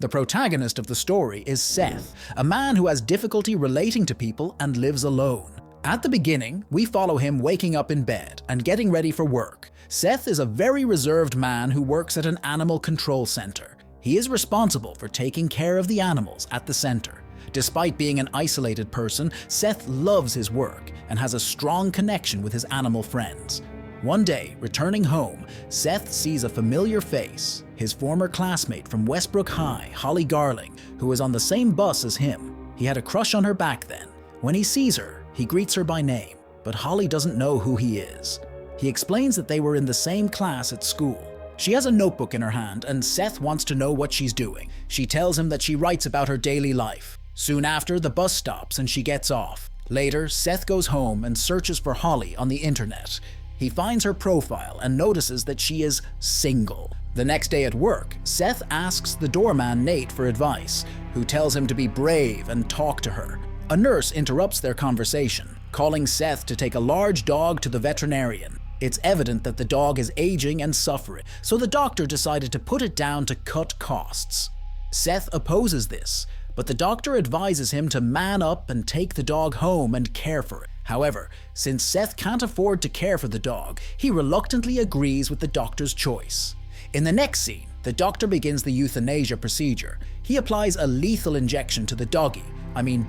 The protagonist of the story is Seth, a man who has difficulty relating to people and lives alone. At the beginning, we follow him waking up in bed and getting ready for work. Seth is a very reserved man who works at an animal control center. He is responsible for taking care of the animals at the center. Despite being an isolated person, Seth loves his work and has a strong connection with his animal friends. One day, returning home, Seth sees a familiar face, his former classmate from Westbrook High, Holly Garling, who was on the same bus as him. He had a crush on her back then. When he sees her, he greets her by name, but Holly doesn't know who he is. He explains that they were in the same class at school. She has a notebook in her hand, and Seth wants to know what she's doing. She tells him that she writes about her daily life. Soon after, the bus stops and she gets off. Later, Seth goes home and searches for Holly on the internet. He finds her profile and notices that she is single. The next day at work, Seth asks the doorman Nate for advice, who tells him to be brave and talk to her. A nurse interrupts their conversation, calling Seth to take a large dog to the veterinarian. It's evident that the dog is aging and suffering, so the doctor decided to put it down to cut costs. Seth opposes this, but the doctor advises him to man up and take the dog home and care for it. However, since Seth can't afford to care for the dog, he reluctantly agrees with the doctor's choice. In the next scene, the doctor begins the euthanasia procedure. He applies a lethal injection to the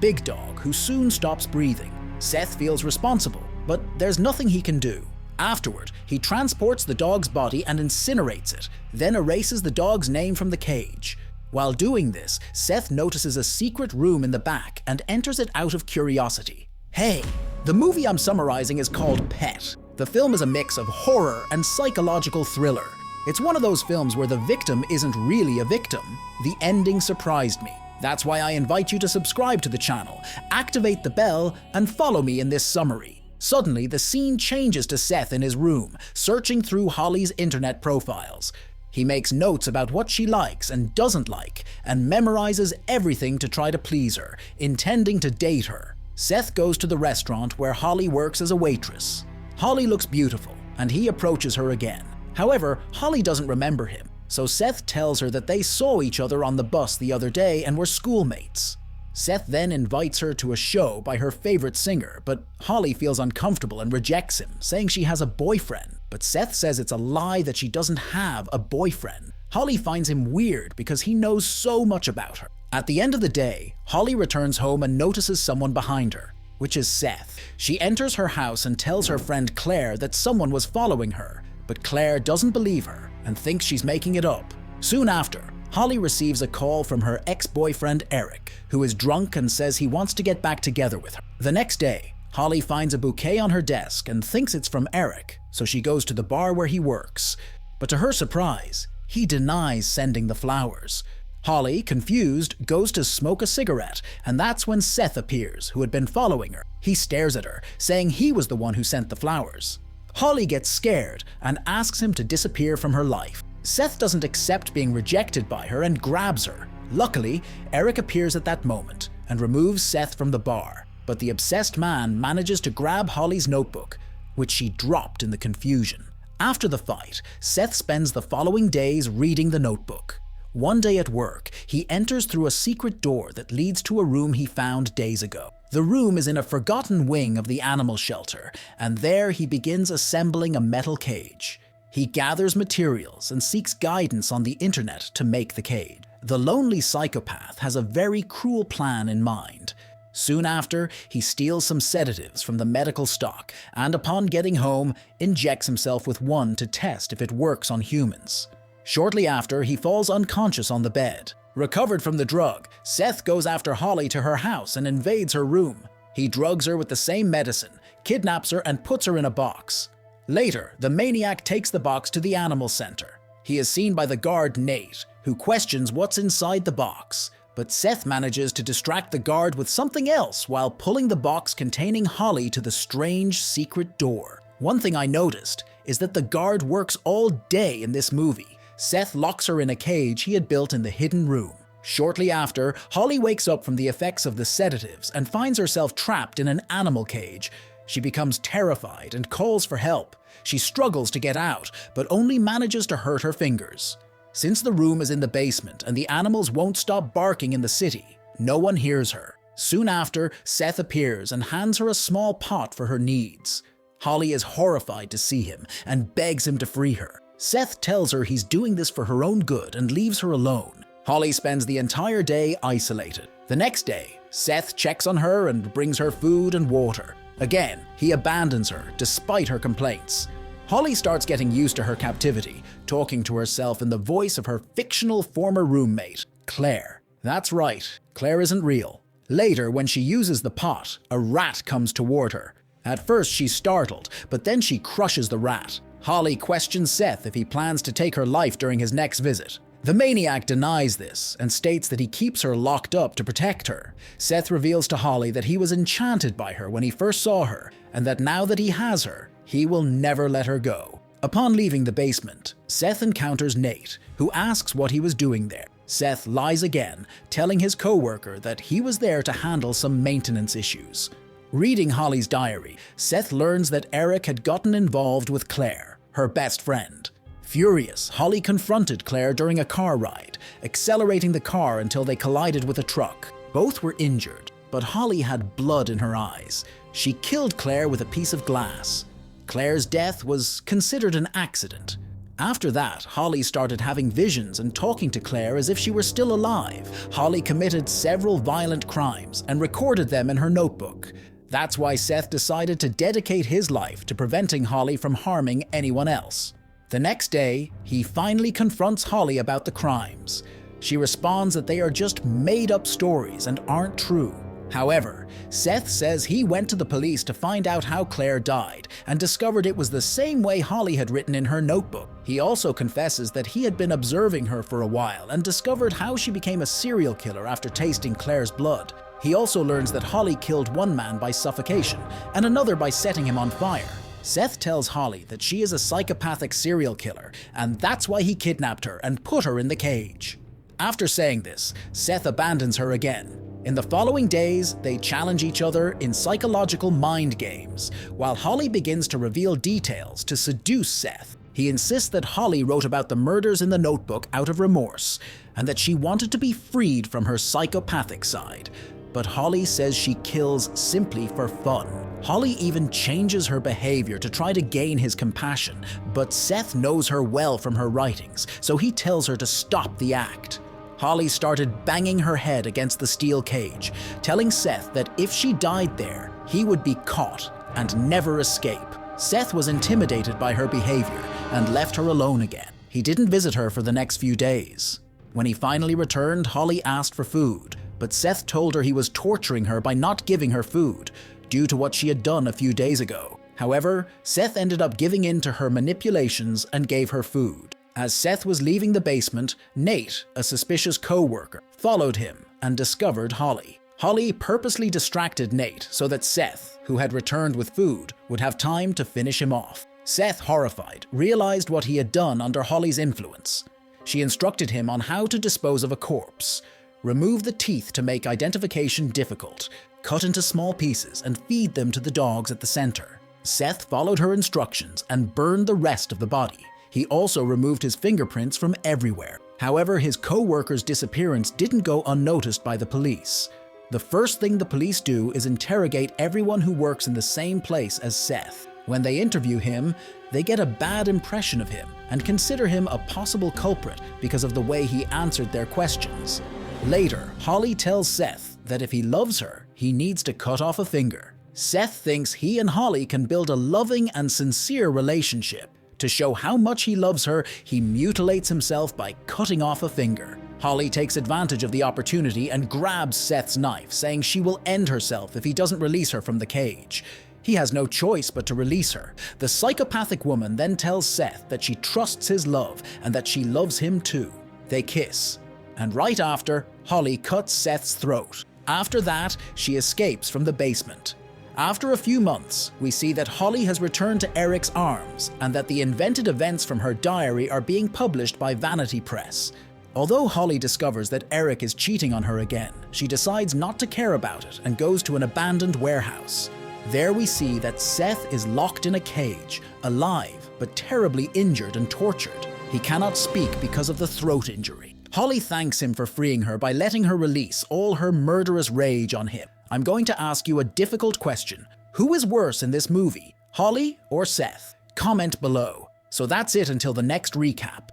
big dog, who soon stops breathing. Seth feels responsible, but there's nothing he can do. Afterward, he transports the dog's body and incinerates it, then erases the dog's name from the cage. While doing this, Seth notices a secret room in the back and enters it out of curiosity. Hey, the movie I'm summarizing is called Pet. The film is a mix of horror and psychological thriller. It's one of those films where the victim isn't really a victim. The ending surprised me. That's why I invite you to subscribe to the channel, activate the bell, and follow me in this summary. Suddenly, the scene changes to Seth in his room, searching through Holly's internet profiles. He makes notes about what she likes and doesn't like, and memorizes everything to try to please her, intending to date her. Seth goes to the restaurant where Holly works as a waitress. Holly looks beautiful, and he approaches her again. However, Holly doesn't remember him, so Seth tells her that they saw each other on the bus the other day and were schoolmates. Seth then invites her to a show by her favorite singer, but Holly feels uncomfortable and rejects him, saying she has a boyfriend. But Seth says it's a lie that she doesn't have a boyfriend. Holly finds him weird because he knows so much about her. At the end of the day, Holly returns home and notices someone behind her, which is Seth. She enters her house and tells her friend Claire that someone was following her, but Claire doesn't believe her and thinks she's making it up. Soon after, Holly receives a call from her ex-boyfriend Eric, who is drunk and says he wants to get back together with her. The next day, Holly finds a bouquet on her desk and thinks it's from Eric, so she goes to the bar where he works. But to her surprise, he denies sending the flowers. Holly, confused, goes to smoke a cigarette, and that's when Seth appears, who had been following her. He stares at her, saying he was the one who sent the flowers. Holly gets scared and asks him to disappear from her life. Seth doesn't accept being rejected by her and grabs her. Luckily, Eric appears at that moment and removes Seth from the bar, but the obsessed man manages to grab Holly's notebook, which she dropped in the confusion. After the fight, Seth spends the following days reading the notebook. One day at work, he enters through a secret door that leads to a room he found days ago. The room is in a forgotten wing of the animal shelter, and there he begins assembling a metal cage. He gathers materials and seeks guidance on the internet to make the cage. The lonely psychopath has a very cruel plan in mind. Soon after, he steals some sedatives from the medical stock and upon getting home, injects himself with one to test if it works on humans. Shortly after, he falls unconscious on the bed. Recovered from the drug, Seth goes after Holly to her house and invades her room. He drugs her with the same medicine, kidnaps her, and puts her in a box. Later, the maniac takes the box to the animal center. He is seen by the guard Nate, who questions what's inside the box, but Seth manages to distract the guard with something else while pulling the box containing Holly to the strange secret door. One thing I noticed is that the guard works all day in this movie. Seth locks her in a cage he had built in the hidden room. Shortly after, Holly wakes up from the effects of the sedatives and finds herself trapped in an animal cage. She becomes terrified and calls for help. She struggles to get out, but only manages to hurt her fingers. Since the room is in the basement and the animals won't stop barking in the city, no one hears her. Soon after, Seth appears and hands her a small pot for her needs. Holly is horrified to see him and begs him to free her. Seth tells her he's doing this for her own good and leaves her alone. Holly spends the entire day isolated. The next day, Seth checks on her and brings her food and water. Again, he abandons her despite her complaints. Holly starts getting used to her captivity, talking to herself in the voice of her fictional former roommate, Claire. That's right, Claire isn't real. Later, when she uses the pot, a rat comes toward her. At first, she's startled, but then she crushes the rat. Holly questions Seth if he plans to take her life during his next visit. The maniac denies this and states that he keeps her locked up to protect her. Seth reveals to Holly that he was enchanted by her when he first saw her, and that now that he has her, he will never let her go. Upon leaving the basement, Seth encounters Nate, who asks what he was doing there. Seth lies again, telling his co-worker that he was there to handle some maintenance issues. Reading Holly's diary, Seth learns that Eric had gotten involved with Claire, her best friend. Furious, Holly confronted Claire during a car ride, accelerating the car until they collided with a truck. Both were injured, but Holly had blood in her eyes. She killed Claire with a piece of glass. Claire's death was considered an accident. After that, Holly started having visions and talking to Claire as if she were still alive. Holly committed several violent crimes and recorded them in her notebook. That's why Seth decided to dedicate his life to preventing Holly from harming anyone else. The next day, he finally confronts Holly about the crimes. She responds that they are just made-up stories and aren't true. However, Seth says he went to the police to find out how Claire died and discovered it was the same way Holly had written in her notebook. He also confesses that he had been observing her for a while and discovered how she became a serial killer after tasting Claire's blood. He also learns that Holly killed one man by suffocation and another by setting him on fire. Seth tells Holly that she is a psychopathic serial killer, and that's why he kidnapped her and put her in the cage. After saying this, Seth abandons her again. In the following days, they challenge each other in psychological mind games, while Holly begins to reveal details to seduce Seth. He insists that Holly wrote about the murders in the notebook out of remorse, and that she wanted to be freed from her psychopathic side. But Holly says she kills simply for fun. Holly even changes her behavior to try to gain his compassion, but Seth knows her well from her writings, so he tells her to stop the act. Holly started banging her head against the steel cage, telling Seth that if she died there, he would be caught and never escape. Seth was intimidated by her behavior and left her alone again. He didn't visit her for the next few days. When he finally returned, Holly asked for food, but Seth told her he was torturing her by not giving her food, due to what she had done a few days ago. However, Seth ended up giving in to her manipulations and gave her food. As Seth was leaving the basement, Nate, a suspicious co-worker, followed him and discovered Holly. Holly purposely distracted Nate so that Seth, who had returned with food, would have time to finish him off. Seth, horrified, realized what he had done under Holly's influence. She instructed him on how to dispose of a corpse. Remove the teeth to make identification difficult, cut into small pieces and feed them to the dogs at the center. Seth followed her instructions and burned the rest of the body. He also removed his fingerprints from everywhere. However, his co-worker's disappearance didn't go unnoticed by the police. The first thing the police do is interrogate everyone who works in the same place as Seth. When they interview him, they get a bad impression of him and consider him a possible culprit because of the way he answered their questions. Later, Holly tells Seth that if he loves her, he needs to cut off a finger. Seth thinks he and Holly can build a loving and sincere relationship. To show how much he loves her, he mutilates himself by cutting off a finger. Holly takes advantage of the opportunity and grabs Seth's knife, saying she will end herself if he doesn't release her from the cage. He has no choice but to release her. The psychopathic woman then tells Seth that she trusts his love and that she loves him too. They kiss. And right after, Holly cuts Seth's throat. After that, she escapes from the basement. After a few months, we see that Holly has returned to Eric's arms and that the invented events from her diary are being published by Vanity Press. Although Holly discovers that Eric is cheating on her again, she decides not to care about it and goes to an abandoned warehouse. There we see that Seth is locked in a cage, alive but terribly injured and tortured. He cannot speak because of the throat injury. Holly thanks him for freeing her by letting her release all her murderous rage on him. I'm going to ask you a difficult question. Who is worse in this movie, Holly or Seth? Comment below. So that's it until the next recap.